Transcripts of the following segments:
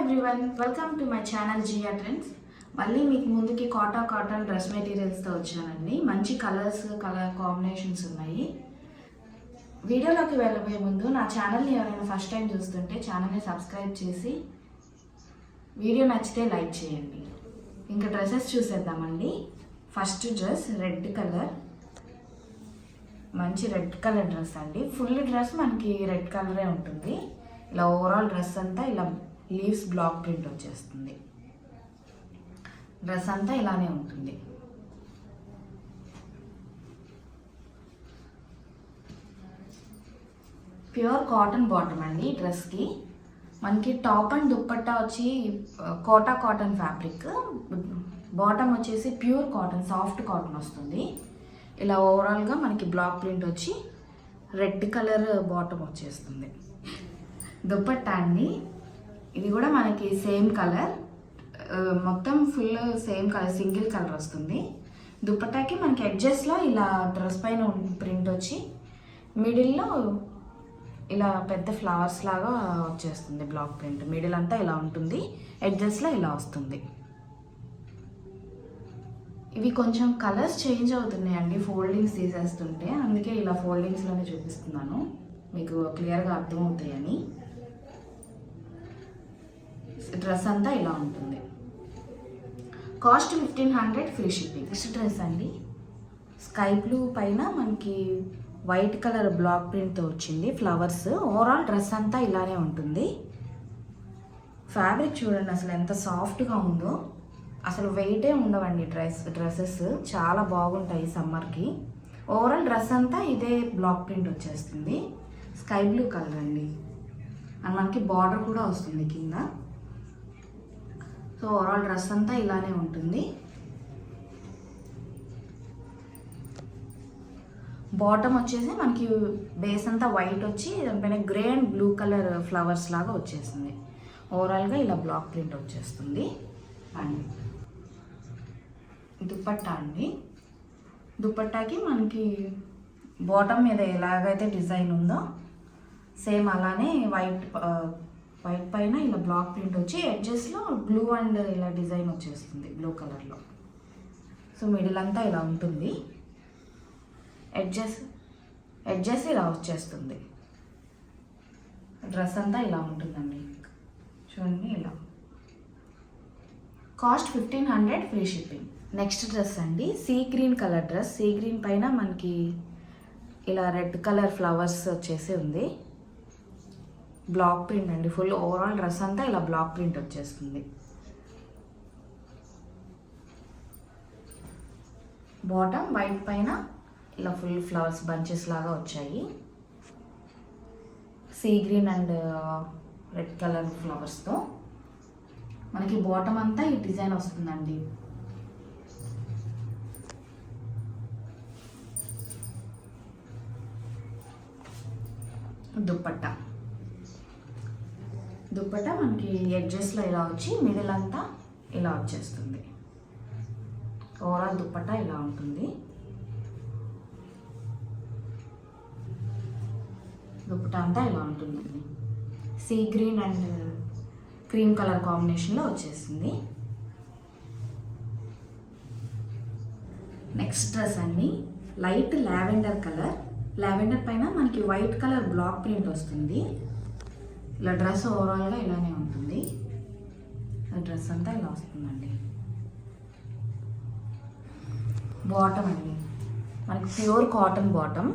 Everyone, welcome to my channel Jiya Trends. మళ్ళీ మీకు ముందుకి కాటన్ డ్రెస్ మెటీరియల్స్తో వచ్చానండి. మంచి కలర్ కాంబినేషన్స్ ఉన్నాయి. వీడియోలోకి వెళ్ళబోయే ముందు నా ఛానల్ని ఎవరైనా ఫస్ట్ టైం చూస్తుంటే ఛానల్ని సబ్స్క్రైబ్ చేసి వీడియో నచ్చితే లైక్ చేయండి. ఇంకా డ్రెస్సెస్ చూసేద్దామండి. ఫస్ట్ డ్రెస్ రెడ్ కలర్, మంచి రెడ్ కలర్ డ్రెస్ అండి. ఫుల్ డ్రెస్ మనకి రెడ్ కలరే ఉంటుంది. ఇలా ఓవరాల్ డ్రెస్ అంతా ఇలా లీవ్స్ బ్లాక్ ప్రింట్ వచ్చేస్తుంది. డ్రెస్ అంతా ఇలానే ఉంటుంది. ప్యూర్ కాటన్ బాటమ్ అండి. ఈ డ్రెస్కి మనకి టాప్ అండ్ దుప్పట్టా వచ్చి కాటన్ ఫ్యాబ్రిక్, బాటమ్ వచ్చేసి ప్యూర్ కాటన్, సాఫ్ట్ కాటన్ వస్తుంది. ఇలా ఓవరాల్గా మనకి బ్లాక్ ప్రింట్ వచ్చి రెడ్ కలర్ బాటమ్ వచ్చేస్తుంది. దుప్పట్టా అండి, ఇది కూడా మనకి సేమ్ కలర్, మొత్తం full same colour, single colour వస్తుంది. దుప్పట్టాకి మనకి ఎడ్జెస్లో ఇలా డ్రెస్ పైన ప్రింట్ వచ్చి మిడిల్లో ఇలా పెద్ద ఫ్లవర్స్ లాగా వచ్చేస్తుంది బ్లాక్ ప్రింట్. మిడిల్ అంతా ఇలా ఉంటుంది, ఎడ్జెస్లో ఇలా వస్తుంది. ఇవి కొంచెం కలర్స్ చేంజ్ అవుతున్నాయండి ఫోల్డింగ్స్ తీసేస్తుంటే, అందుకే ఇలా ఫోల్డింగ్స్లోనే చూపిస్తున్నాను, మీకు క్లియర్గా అర్థమవుతాయని. డ్రెస్ అంతా ఇలా ఉంటుంది. Cost 1500, free shipping. Next dress అండి, స్కై బ్లూ పైన మనకి వైట్ కలర్ బ్లాక్ ప్రింట్తో వచ్చింది ఫ్లవర్స్. ఓవరాల్ డ్రెస్ అంతా ఇలానే ఉంటుంది. ఫ్యాబ్రిక్ చూడండి అసలు ఎంత సాఫ్ట్గా ఉందో, అసలు వెయిటే ఉండవండి డ్రెస్సెస్ చాలా బాగుంటాయి సమ్మర్కి. ఓవరాల్ డ్రెస్ అంతా ఇదే బ్లాక్ ప్రింట్ వచ్చేస్తుంది. స్కై బ్లూ కలర్ అండి, అండ్ మనకి బార్డర్ కూడా వస్తుంది కింద. సో ఓవరాల్ డ్రెస్ అంతా ఇలానే ఉంటుంది. బాటమ్ వచ్చేసి మనకి బేస్ అంతా వైట్ వచ్చి దానిపైన grey and blue colour flowers లాగా వచ్చేసింది. ఓవరాల్గా ఇలా బ్లాక్ ప్రింట్ వచ్చేస్తుంది. అండ్ దుపట్టా అండి, దుపట్టాకి మనకి బాటమ్ మీద ఎలాగైతే డిజైన్ ఉందో సేమ్ అలానే వైట్ పైన ఇలా బ్లాక్ ప్రింట్ వచ్చి ఎడ్జెస్లో బ్లూ అండ్ ఇలా డిజైన్ వచ్చేస్తుంది బ్లూ కలర్లో. సో మిడిల్ అంతా ఇలా ఉంటుంది, ఎడ్జెస్ ఇలా వచ్చేస్తుంది. డ్రెస్ అంతా ఇలా ఉంటుందండి చూడండి ఇలా. Cost 1500, free shipping. Next dress అండి, sea green colour dress. Sea green పైన మనకి ఇలా రెడ్ కలర్ ఫ్లవర్స్ వచ్చేసి ఉంది. బ్లాక్ ప్రింట్ అండి, ఫుల్ ఓవరాల్ డ్రెస్ అంతా ఇలా బ్లాక్ ప్రింట్ వచ్చేస్తుంది. బాటమ్ వైట్ పైన ఇలా ఫుల్ ఫ్లవర్స్ బంచెస్ లాగా వచ్చాయి. Sea green and red colour ఫ్లవర్స్తో మనకి బాటమ్ అంతా ఈ డిజైన్ వస్తుందండి. దుప్పట్టా మనకి ఎడ్జెస్లో ఇలా వచ్చి మిడిల్ అంతా ఇలా వచ్చేస్తుంది. ఓవరాల్ దుప్పట్టా ఇలా ఉంటుంది. దుప్పట్టా అంతా ఇలా ఉంటుందండి. See green and cream colour కాంబినేషన్లో వచ్చేసింది. నెక్స్ట్ డ్రెస్ అండి, లైట్ లావెండర్ కలర్. లావెండర్ పైన మనకి వైట్ కలర్ బ్లాక్ ప్రింట్ వస్తుంది. ఇలా డ్రెస్ ఓవరాల్గా ఇలానే ఉంటుంది. డ్రెస్ అంతా ఇలా వస్తుందండి. బాటమ్ అండి, మనకి ప్యూర్ కాటన్ బాటమ్.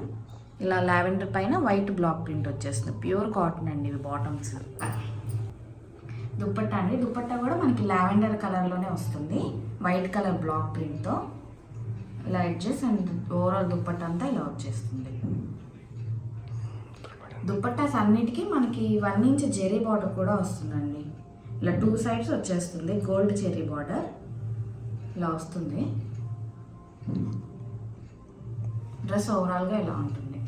ఇలా లావెండర్ పైన వైట్ బ్లాక్ ప్రింట్ వచ్చేస్తుంది. ప్యూర్ కాటన్ అండి ఇవి బాటమ్స్. దుప్పట్టా అండి, దుప్పట్టా కూడా మనకి లావెండర్ కలర్లోనే వస్తుంది, వైట్ కలర్ బ్లాక్ ప్రింట్తో. ఇలా ఎడ్జెస్ అండ్ ఓవరాల్ దుప్పట్టా అంతా ఇలా వచ్చేస్తుంది. దుప్పట్టాస్ అన్నిటికీ మనకి 1 ఇంచ్ జెరీ బార్డర్ కూడా వస్తుందండి. ఇలా 2 సైడ్స్ వచ్చేస్తుంది, గోల్డ్ జెరీ బార్డర్ ఇలా వస్తుంది. డ్రెస్ ఓవరాల్గా ఇలా ఉంటుంది.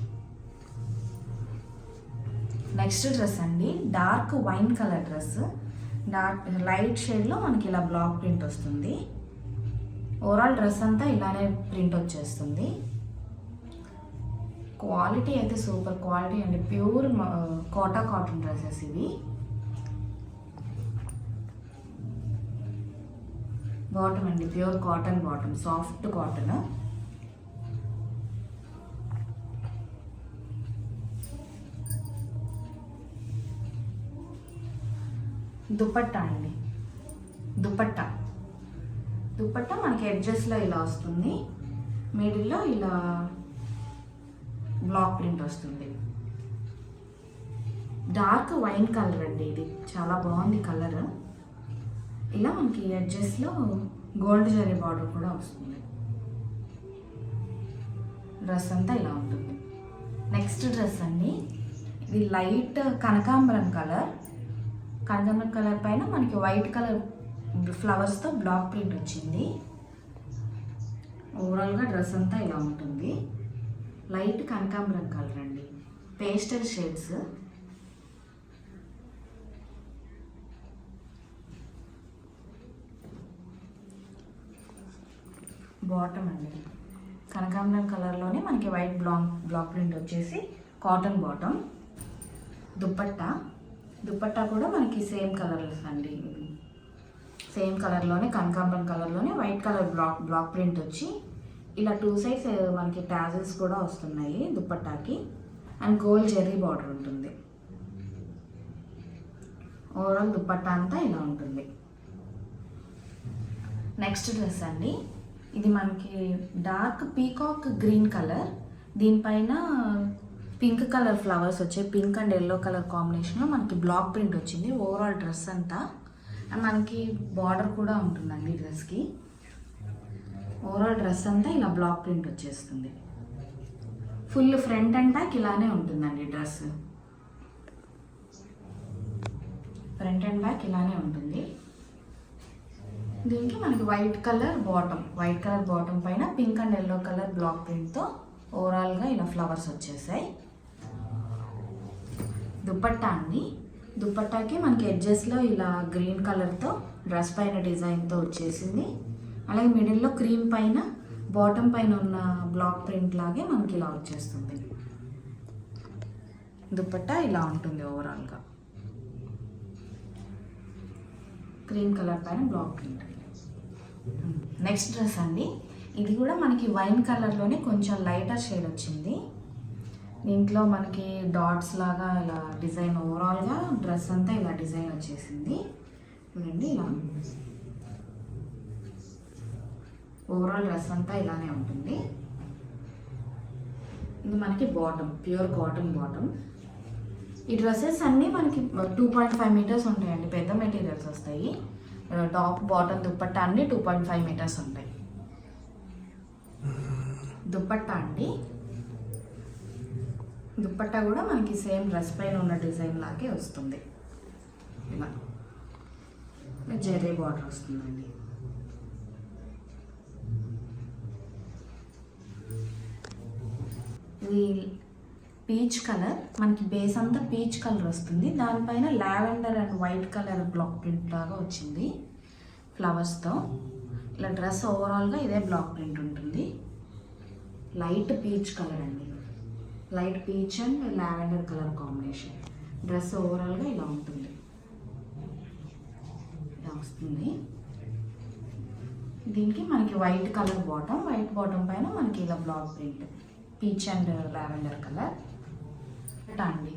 నెక్స్ట్ డ్రెస్ అండి, dark wine colour dress. Light షేడ్లో మనకి ఇలా బ్లాక్ ప్రింట్ వస్తుంది. ఓవరాల్ డ్రెస్ అంతా ఇలానే ప్రింట్ వచ్చేస్తుంది. క్వాలిటీ అయితే సూపర్ క్వాలిటీ అండి, ప్యూర్ కాటన్ డ్రెస్సెస్ ఇవి. బాటమ్ అండి, pure cotton bottom, soft cotton. Dupatta అండి, దుపట్టా మనకి ఎడ్జెస్లో ఇలా వస్తుంది, మిడిల్లో ఇలా బ్లాక్ ప్రింట్ వస్తుంది. డార్క్ వైన్ కలర్ అండి, ఇది చాలా బాగుంది కలర్. ఇలా మనకి ఎడ్జెస్లో గోల్డ్ జరీ బార్డర్ కూడా వస్తుంది. డ్రెస్ అంతా ఇలా ఉంటుంది. నెక్స్ట్ డ్రెస్ అండి, ఇది లైట్ కనకాంబరం కలర్ పైన మనకి వైట్ కలర్ ఫ్లవర్స్తో బ్లాక్ ప్రింట్ వచ్చింది. ఓవరాల్గా డ్రెస్ అంతా ఇలా ఉంటుంది. లైట్ కనకాంబరం కలర్ అండి, పేస్టల్ షేడ్స్. బాటమ్ అండి, కనకాంబరం కలర్లోనే మనకి వైట్ బ్లాక్ ప్రింట్ వచ్చేసి కాటన్ బాటమ్. దుపట్టా కూడా మనకి సేమ్ కలర్స్ అండి, సేమ్ కలర్లోనే కనకాంబరం కలర్లోనే వైట్ కలర్ బ్లాక్ ప్రింట్ వచ్చి ఇలా 2 సైడ్స్ మనకి టాజిల్స్ కూడా వస్తున్నాయి దుపట్టాకి. అండ్ గోల్డ్ జెర్రీ బార్డర్ ఉంటుంది. ఓవరాల్ దుపట్టా అంతా ఇలా ఉంటుంది. నెక్స్ట్ డ్రెస్ అండి, ఇది మనకి డార్క్ పీకాక్ గ్రీన్ కలర్, దీనిపైన పింక్ కలర్ ఫ్లవర్స్ వచ్చాయి. పింక్ అండ్ ఎల్లో కలర్ కాంబినేషన్లో మనకి బ్లాక్ ప్రింట్ వచ్చింది ఓవరాల్ డ్రెస్ అంతా. అండ్ మనకి బార్డర్ కూడా ఉంటుందండి డ్రెస్కి. ఓవరాల్ డ్రెస్ అంతా ఇలా బ్లాక్ ప్రింట్ వచ్చేస్తుంది. ఫుల్ ఫ్రంట్ అండ్ బ్యాక్ ఇలానే ఉంటుందండి డ్రెస్. ఫ్రంట్ అండ్ బ్యాక్ ఇలానే ఉంటుంది. దీనికి మనకి వైట్ కలర్ బాటమ్ పైన pink and yellow colour black ప్రింట్తో ఓవరాల్గా ఇలా ఫ్లవర్స్ వచ్చేసాయి. దుపట్టా అండి, దుపట్టాకి మనకి ఎడ్జెస్లో ఇలా గ్రీన్ కలర్తో డ్రెస్ పైన డిజైన్తో వచ్చేసింది. అలాగే మిడిల్లో క్రీమ్ పైన బాటమ్ పైన ఉన్న బ్లాక్ ప్రింట్ లాగే మనకి ఇలా వచ్చేస్తుంది. దుపట్టా ఇలా ఉంటుంది ఓవరాల్గా, క్రీమ్ కలర్ పైన బ్లాక్ ప్రింట్. నెక్స్ట్ డ్రెస్ అండి, ఇది కూడా మనకి వైన్ కలర్లోనే కొంచెం లైటర్ షేడ్ వచ్చింది. దీంట్లో మనకి డాట్స్ లాగా ఇలా డిజైన్, ఓవరాల్గా డ్రెస్ అంతా ఇలా డిజైన్ వచ్చేసింది. చూడండి, ఇలా ఓవరాల్ డ్రెస్ అంతా ఇలానే ఉంటుంది. ఇది మనకి బాటమ్, ప్యూర్ కాటన్ బాటమ్. ఈ డ్రెస్సెస్ అన్నీ మనకి 2.5 మీటర్స్ ఉంటాయండి, పెద్ద మెటీరియల్స్ వస్తాయి. టాప్ బాటమ్ దుపట్టా అన్నీ 2.5 మీటర్స్ ఉంటాయి. దుపట్టా అండి, దుపట్టా కూడా మనకి సేమ్ డ్రెస్ పైన ఉన్న డిజైన్ లాగే వస్తుంది. ఇలా జెర్రీ బార్డర్ వస్తుందండి. ఇది పీచ్ కలర్, మనకి బేస్ అంతా పీచ్ కలర్ వస్తుంది. దానిపైన lavender and white colour block print లాగా వచ్చింది ఫ్లవర్స్తో. ఇలా డ్రెస్ ఓవరాల్గా ఇదే బ్లాక్ ప్రింట్ ఉంటుంది. లైట్ పీచ్ కలర్ అండి, light peach and lavender colour combination. Dress ఓవరాల్గా ఇలా ఉంటుంది, ఇలా వస్తుంది. దీనికి మనకి white colour bottom, white bottom పైన మనకి ఇలా black print, peach and lavender colour అండి.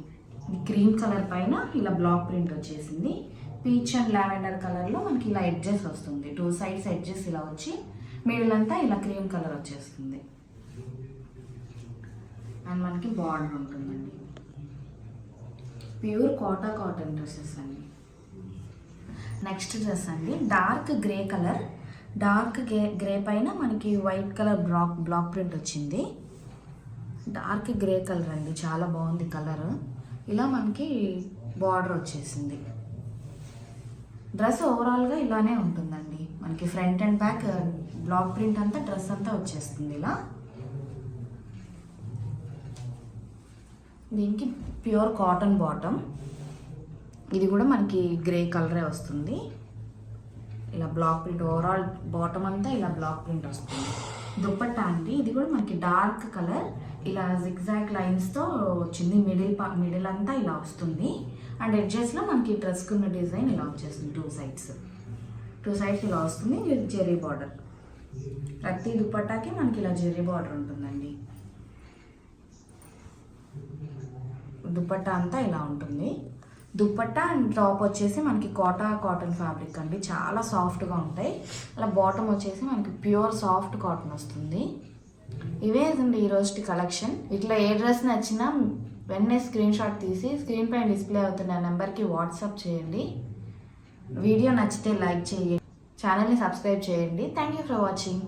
క్రీమ్ కలర్ పైన ఇలా బ్లాక్ ప్రింట్ వచ్చేసింది. పీచ్ అండ్ లావెండర్ కలర్లో మనకి ఇలా ఎడ్జెస్ వస్తుంది, 2 సైడ్స్ ఎడ్జెస్ ఇలా వచ్చి మిడిల్ అంతా ఇలా క్రీమ్ కలర్ వచ్చేస్తుంది. అండ్ మనకి బార్డర్ ఉంటుందండి. ప్యూర్ కాటన్ డ్రెస్సెస్ అండి. నెక్స్ట్ డ్రెస్ అండి, dark grey colour, dark grey పైన మనకి వైట్ కలర్ బ్లాక్ ప్రింట్ వచ్చింది. డార్క్ గ్రే కలర్ అండి, చాలా బాగుంది కలర్. ఇలా మనకి బార్డర్ వచ్చేసింది. డ్రెస్ ఓవరాల్గా ఇలానే ఉంటుందండి. మనకి front and back block print అంతా డ్రెస్ అంతా వచ్చేస్తుంది ఇలా. దీనికి ప్యూర్ కాటన్ బాటమ్, ఇది కూడా మనకి గ్రే కలరే వస్తుంది. ఇలా బ్లాక్ ప్రింట్, ఓవరాల్ బాటమ్ అంతా ఇలా బ్లాక్ ప్రింట్ వస్తుంది. దుపట్టా అండి, ఇది కూడా మనకి డార్క్ కలర్, ఇలా జిగ్జాగ్ లైన్స్తో వచ్చింది. మిడిల్ అంతా ఇలా వస్తుంది. అండ్ ఎడ్జెస్లో మనకి డ్రెస్కున్న డిజైన్ ఇలా వచ్చేస్తుంది 2 సైడ్స్. 2 సైడ్స్ ఇలా వస్తుంది. ఇది జెర్రీ బార్డర్. ప్రతి దుపట్టాకి మనకి ఇలా జెర్రీ బార్డర్ ఉంటుందండి. దుపట్టా అంతా ఇలా ఉంటుంది. దుపట్టా అండ్ టాప్ వచ్చేసి మనకి కాటన్ ఫ్యాబ్రిక్ అండి, చాలా సాఫ్ట్గా ఉంటాయి. అలా బాటమ్ వచ్చేసి మనకి ప్యూర్ సాఫ్ట్ కాటన్ వస్తుంది. ఇవే అండి ఈరోజు కలెక్షన్. ఇట్లా ఏ డ్రెస్ నచ్చినా వెంటనే స్క్రీన్ షాట్ తీసి స్క్రీన్ పైన డిస్ప్లే అవుతున్న నెంబర్కి వాట్సాప్ చేయండి. వీడియో నచ్చితే లైక్ చేయండి, ఛానల్ని సబ్స్క్రైబ్ చేయండి. Thank you for watching.